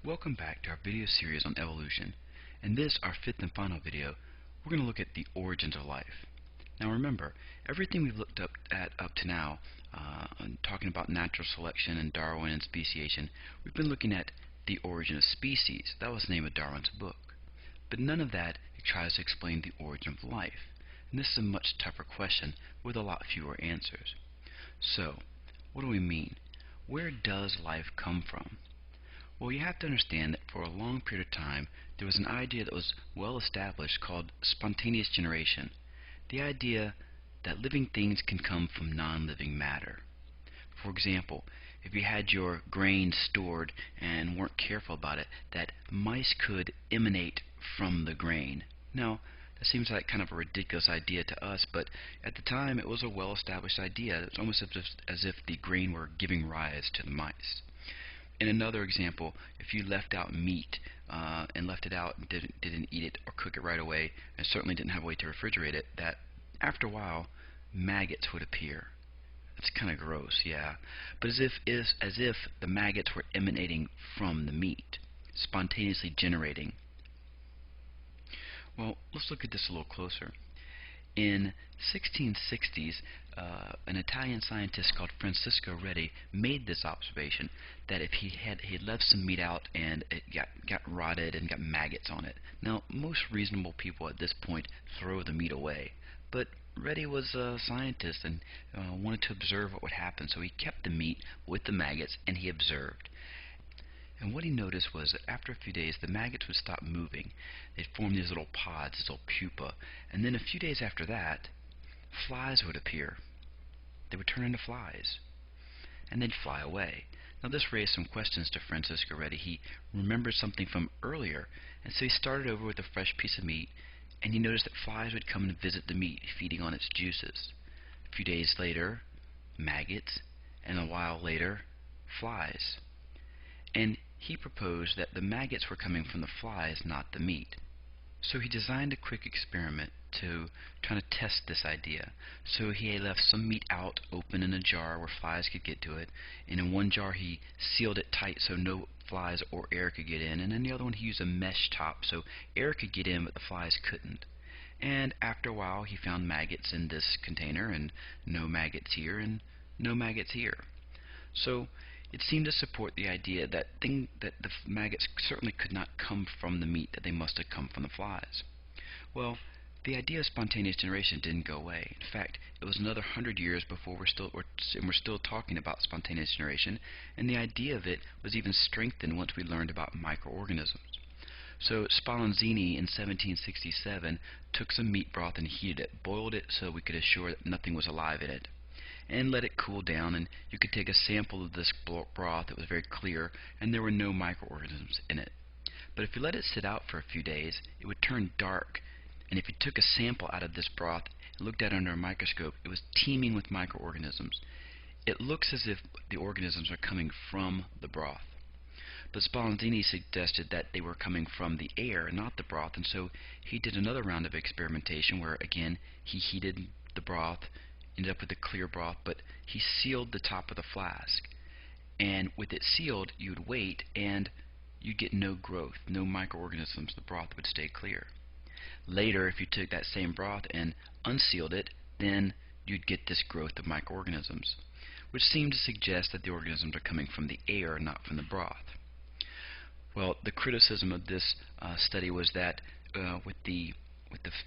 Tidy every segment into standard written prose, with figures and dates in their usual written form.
Welcome back to our video series on evolution. In this, our fifth and final video, we're going to look at the origins of life. Now remember, everything we've looked at up to now, talking about natural selection and Darwin and speciation, we've been looking at the origin of species. That was the name of Darwin's book. But none of that tries to explain the origin of life. And this is a much tougher question with a lot fewer answers. So, what do we mean? Where does life come from? Well, you have to understand that for a long period of time, there was an idea that was well established called spontaneous generation. The idea that living things can come from non-living matter. For example, if you had your grain stored and weren't careful about it, that mice could emanate from the grain. Now, that seems like kind of a ridiculous idea to us, but at the time it was a well-established idea. It's almost as if the grain were giving rise to the mice. In another example, if you left out meat and left it out and didn't eat it or cook it right away, and certainly didn't have a way to refrigerate it, that after a while maggots would appear. It's kind of gross, yeah. But as if the maggots were emanating from the meat, spontaneously generating. Well, let's look at this a little closer. In 1660s, an Italian scientist called Francisco Redi made this observation that if he had left some meat out and it got rotted and got maggots on it. Now, most reasonable people at this point throw the meat away, but Redi was a scientist and wanted to observe what would happen, so he kept the meat with the maggots and he observed. And what he noticed was that after a few days, the maggots would stop moving. They'd form these little pods, this little pupa. And then a few days after that, flies would appear. They would turn into flies. And they'd fly away. Now this raised some questions to Francisco Redi. He remembered something from earlier, and so he started over with a fresh piece of meat, and he noticed that flies would come and visit the meat, feeding on its juices. A few days later, maggots, and a while later, flies. And he proposed that the maggots were coming from the flies, not the meat. So he designed a quick experiment to try to test this idea. So he left some meat out open in a jar where flies could get to it, and in one jar he sealed it tight so no flies or air could get in, and in the other one he used a mesh top so air could get in but the flies couldn't. And after a while he found maggots in this container, and no maggots here and no maggots here. So it seemed to support the idea that the maggots certainly could not come from the meat, that they must have come from the flies. Well, the idea of spontaneous generation didn't go away. In fact, it was another 100 years before we're still talking about spontaneous generation, and the idea of it was even strengthened once we learned about microorganisms. So Spallanzani in 1767 took some meat broth and heated it, boiled it so we could assure that nothing was alive in it, and let it cool down, and you could take a sample of this broth that was very clear, and there were no microorganisms in it. But if you let it sit out for a few days, it would turn dark, and if you took a sample out of this broth and looked at it under a microscope, it was teeming with microorganisms. It looks as if the organisms are coming from the broth. But Spallanzani suggested that they were coming from the air, not the broth, and so he did another round of experimentation where, again, he heated the broth, ended up with a clear broth, but he sealed the top of the flask. And with it sealed, you'd wait, and you'd get no growth, no microorganisms. The broth would stay clear. Later, if you took that same broth and unsealed it, then you'd get this growth of microorganisms, which seemed to suggest that the organisms are coming from the air, not from the broth. Well, the criticism of this study was that with the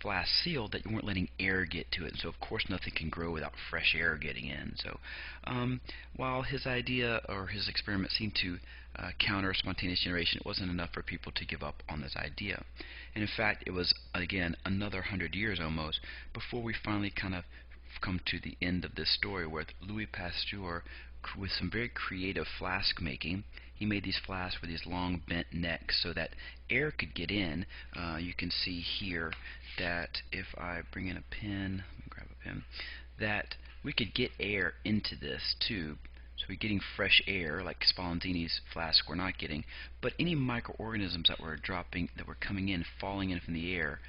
flask sealed, that you weren't letting air get to it, and so of course nothing can grow without fresh air getting in. So while his idea or his experiment seemed to counter spontaneous generation, it wasn't enough for people to give up on this idea. And in fact, it was again another 100 years almost before we finally kind of come to the end of this story, where Louis Pasteur, with some very creative flask making, he made these flasks with these long bent necks so that air could get in. You can see here that if I bring in a pen, let me grab a pen, that we could get air into this tube. So we're getting fresh air like Spallanzani's flask we're not getting, but any microorganisms that were coming in, falling in from the air,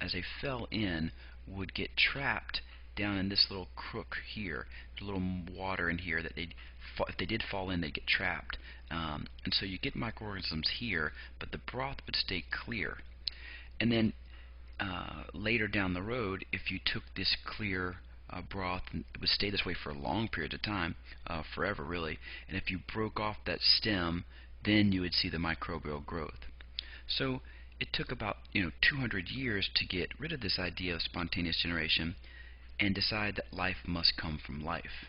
as they fell in, would get trapped down in this little crook here, a little water in here that if they did fall in, they'd get trapped. And so you get microorganisms here, but the broth would stay clear. And then later down the road, if you took this clear broth, and it would stay this way for a long period of time, forever really, and if you broke off that stem, then you would see the microbial growth. So it took about 200 years to get rid of this idea of spontaneous generation and decide that life must come from life.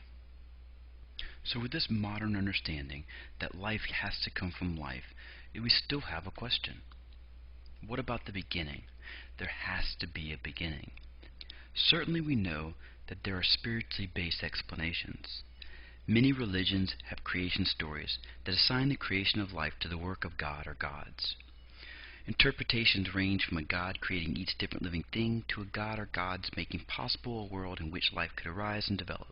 So with this modern understanding that life has to come from life, we still have a question. What about the beginning? There has to be a beginning. Certainly we know that there are spiritually based explanations. Many religions have creation stories that assign the creation of life to the work of God or gods. Interpretations range from a God creating each different living thing to a God or gods making possible a world in which life could arise and develop.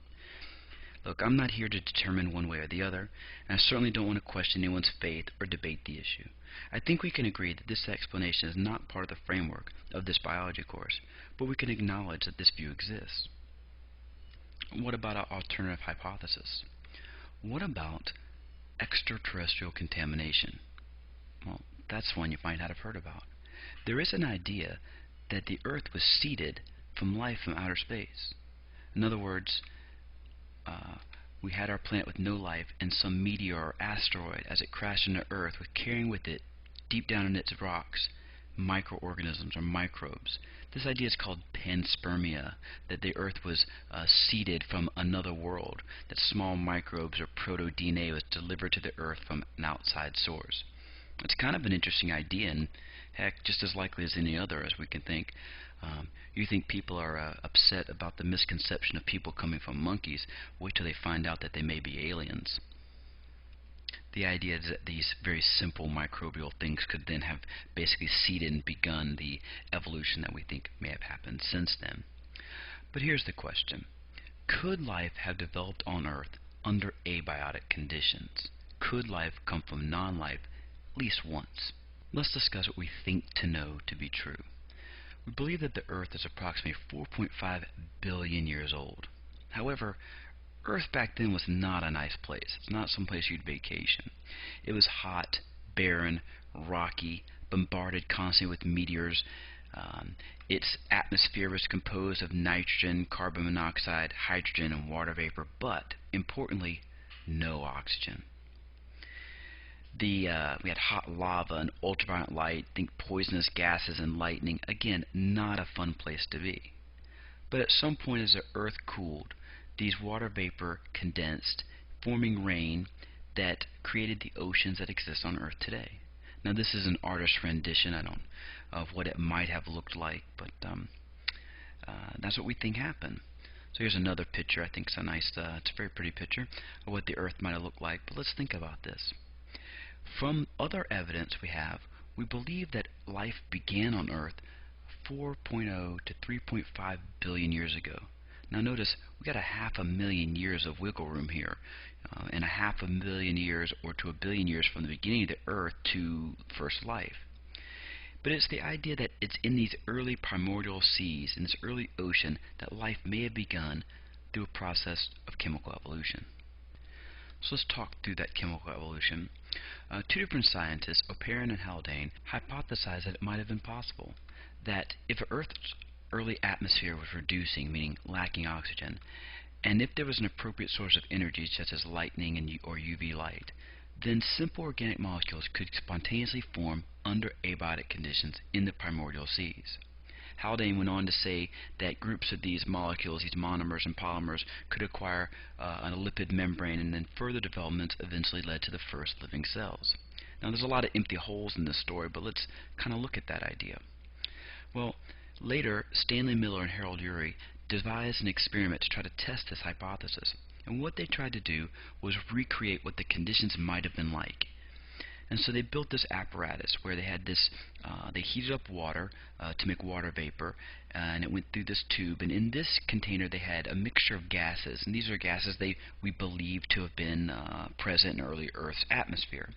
Look, I'm not here to determine one way or the other, and I certainly don't want to question anyone's faith or debate the issue. I think we can agree that this explanation is not part of the framework of this biology course, but we can acknowledge that this view exists. What about our alternative hypothesis? What about extraterrestrial contamination? Well, that's one you might not have heard about. There is an idea that the Earth was seeded from life from outer space. In other words, we had our planet with no life, and some meteor or asteroid, as it crashed into Earth, was carrying with it, deep down in its rocks, microorganisms or microbes. This idea is called panspermia, that the Earth was seeded from another world, that small microbes or proto-DNA was delivered to the Earth from an outside source. It's kind of an interesting idea, and heck, just as likely as any other, as we can think. You think people are upset about the misconception of people coming from monkeys. Wait till they find out that they may be aliens. The idea is that these very simple microbial things could then have basically seeded and begun the evolution that we think may have happened since then. But here's the question. Could life have developed on Earth under abiotic conditions? Could life come from non-life at least once? Let's discuss what we think to know to be true. We believe that the Earth is approximately 4.5 billion years old. However, Earth back then was not a nice place. It's not some place you'd vacation. It was hot, barren, rocky, bombarded constantly with meteors. Its atmosphere was composed of nitrogen, carbon monoxide, hydrogen, and water vapor, but, importantly, no oxygen. We had hot lava and ultraviolet light, think poisonous gases and lightning. Again, not a fun place to be. But at some point as the Earth cooled, these water vapor condensed, forming rain that created the oceans that exist on Earth today. Now this is an artist's rendition of what it might have looked like, but that's what we think happened. So here's another picture. I think it's it's a very pretty picture of what the Earth might have looked like. But let's think about this. From other evidence we believe that life began on Earth 4.0 to 3.5 billion years ago. Now notice, we got a 500,000 years of wiggle room here, and a 500,000 years or to 1 billion years from the beginning of the Earth to first life. But it's the idea that it's in these early primordial seas, in this early ocean, that life may have begun through a process of chemical evolution. So let's talk through that chemical evolution. Two different scientists, Oparin and Haldane, hypothesized that it might have been possible that if Earth's early atmosphere was reducing, meaning lacking oxygen, and if there was an appropriate source of energy such as lightning or UV light, then simple organic molecules could spontaneously form under abiotic conditions in the primordial seas. Haldane went on to say that groups of these molecules, these monomers and polymers, could acquire a lipid membrane, and then further developments eventually led to the first living cells. Now there's a lot of empty holes in this story, but let's kind of look at that idea. Well, later, Stanley Miller and Harold Urey devised an experiment to try to test this hypothesis. And what they tried to do was recreate what the conditions might have been like. And so they built this apparatus where they had this, they heated up water to make water vapor, and it went through this tube, and in this container they had a mixture of gases, and these are gases we believe to have been present in early Earth's atmosphere.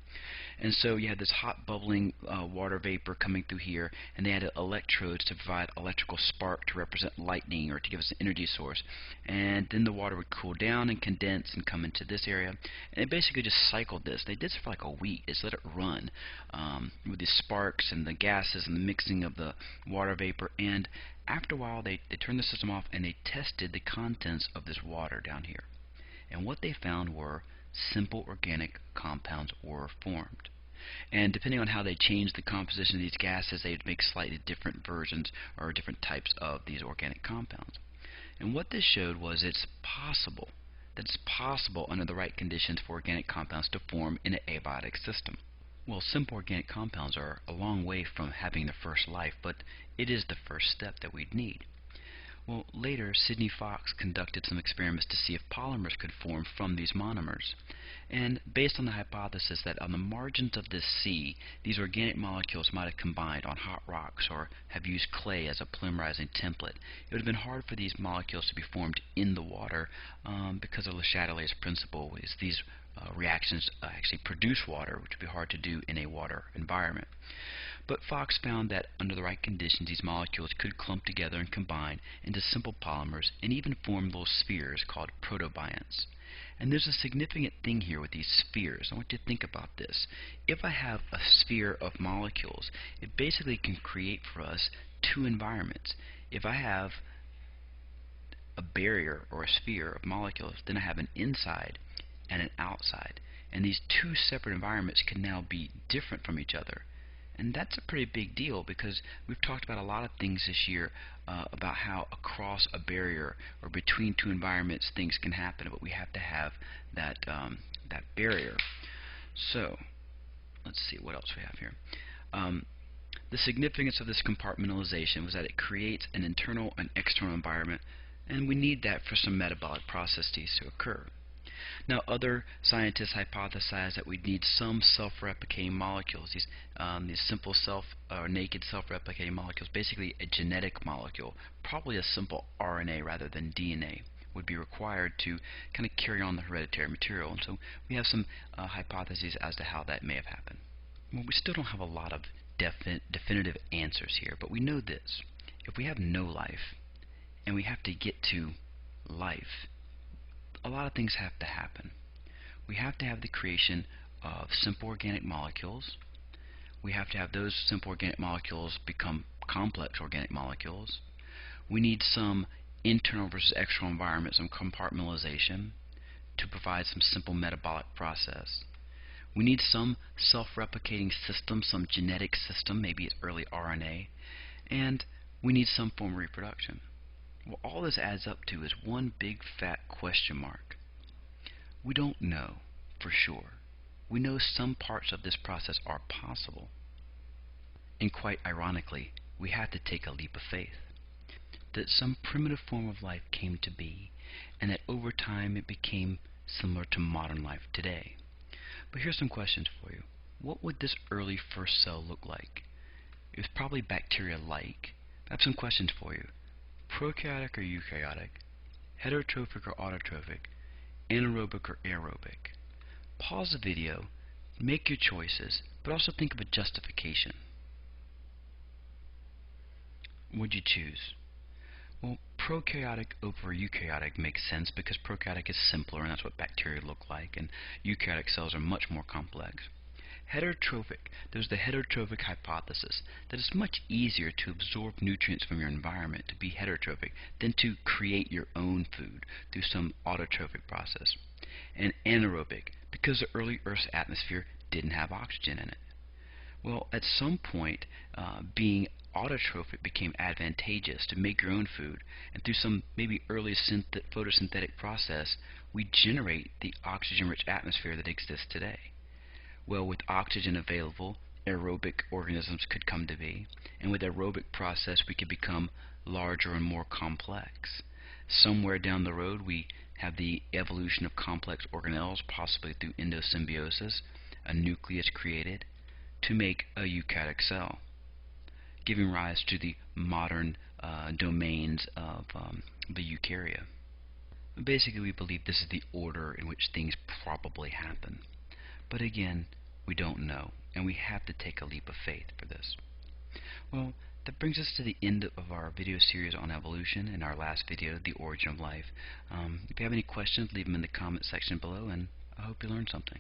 And so you had this hot bubbling water vapor coming through here, and they had electrodes to provide electrical spark to represent lightning or to give us an energy source. And then the water would cool down and condense and come into this area, and they basically just cycled this. They did this for like a week. They just let it run with these sparks and the gases and the mixing of the water vapor. And after a while, they turned the system off and they tested the contents of this water down here. And what they found were simple organic compounds were formed. And depending on how they changed the composition of these gases, they would make slightly different versions or different types of these organic compounds. And what this showed was it's possible under the right conditions for organic compounds to form in an abiotic system. Well, simple organic compounds are a long way from having their first life, but it is the first step that we'd need. Well, later, Sidney Fox conducted some experiments to see if polymers could form from these monomers. And based on the hypothesis that on the margins of this sea, these organic molecules might have combined on hot rocks or have used clay as a polymerizing template, it would have been hard for these molecules to be formed in the water because of Le Chatelier's principle. Is these reactions actually produce water, which would be hard to do in a water environment. But Fox found that under the right conditions, these molecules could clump together and combine into simple polymers and even form little spheres called protobionts. And there's a significant thing here with these spheres. I want you to think about this. If I have a sphere of molecules, it basically can create for us two environments. If I have a barrier or a sphere of molecules, then I have an inside and an outside. And these two separate environments can now be different from each other. And that's a pretty big deal because we've talked about a lot of things this year about how across a barrier or between two environments things can happen, but we have to have that barrier. So let's see what else we have here. The significance of this compartmentalization was that it creates an internal and external environment, and we need that for some metabolic processes to occur. Now, other scientists hypothesize that we'd need some self-replicating molecules. These simple naked self-replicating molecules, basically a genetic molecule, probably a simple RNA rather than DNA, would be required to kind of carry on the hereditary material. And so we have some hypotheses as to how that may have happened. Well, we still don't have a lot of definitive answers here, but we know this. If we have no life and we have to get to life, a lot of things have to happen. We have to have the creation of simple organic molecules. We have to have those simple organic molecules become complex organic molecules. We need some internal versus external environment, some compartmentalization to provide some simple metabolic process. We need some self-replicating system, some genetic system, maybe it's early RNA, and we need some form of reproduction. Well, all this adds up to is one big fat question mark. We don't know for sure. We know some parts of this process are possible. And quite ironically, we have to take a leap of faith. That some primitive form of life came to be, and that over time it became similar to modern life today. But here's some questions for you. What would this early first cell look like? It was probably bacteria-like. I have some questions for you. Prokaryotic or eukaryotic, heterotrophic or autotrophic, anaerobic or aerobic. Pause the video, make your choices, but also think of a justification. What'd you choose? Well, prokaryotic over eukaryotic makes sense because prokaryotic is simpler and that's what bacteria look like, and eukaryotic cells are much more complex. Heterotrophic, there's the heterotrophic hypothesis that it's much easier to absorb nutrients from your environment to be heterotrophic than to create your own food through some autotrophic process. And anaerobic, because the early Earth's atmosphere didn't have oxygen in it. Well, at some point, being autotrophic became advantageous to make your own food, and through some maybe early photosynthetic process, we generate the oxygen-rich atmosphere that exists today. Well, with oxygen available, aerobic organisms could come to be, and with aerobic process we could become larger and more complex. Somewhere down the road we have the evolution of complex organelles, possibly through endosymbiosis, a nucleus created to make a eukaryotic cell, giving rise to the modern domains of the eukarya. Basically, we believe this is the order in which things probably happen. But again, we don't know, and we have to take a leap of faith for this. Well, that brings us to the end of our video series on evolution in our last video, The Origin of Life. If you have any questions, leave them in the comment section below, and I hope you learned something.